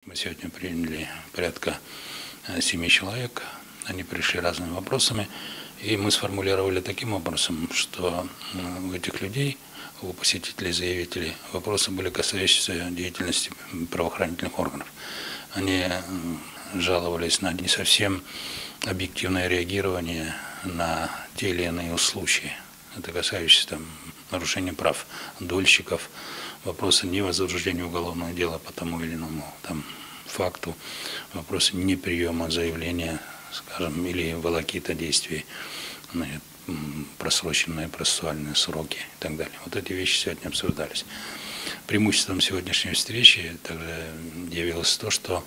Мы сегодня приняли порядка 7 человек, они пришли разными вопросами, и мы сформулировали таким образом, что у этих людей, у посетителей, заявителей, вопросы были касающиеся деятельности правоохранительных органов. Они жаловались на не совсем объективное реагирование на те или иные случаи. Это касающиеся нарушения прав дольщиков, вопросы невозбуждения уголовного дела по тому или иному факту, вопросы неприема заявления, скажем, или волокита действий, просроченные процессуальные сроки и так далее. Вот эти вещи сегодня обсуждались. Преимуществом сегодняшней встречи также явилось то, что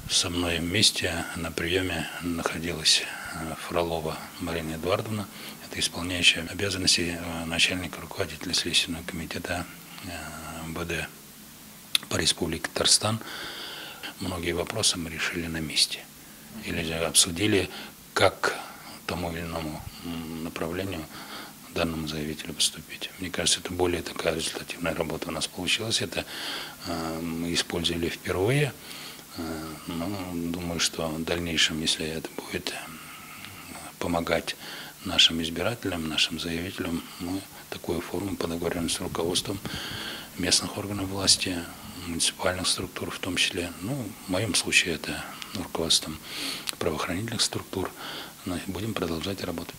со мной вместе на приеме находилась Фролова Марина Эдуардовна, это исполняющая обязанности начальника руководителя Следственного комитета МВД по Республике Татарстан. Многие вопросы мы решили на месте или обсудили, как тому или иному направлению данному заявителю поступить. Мне кажется, это более такая результативная работа у нас получилась. Это мы использовали впервые. Но думаю, что в дальнейшем, если это будет помогать нашим избирателям, нашим заявителям, мы такую форму по договоренности с руководством местных органов власти, муниципальных структур в том числе, в моем случае это руководством правоохранительных структур, будем продолжать работать.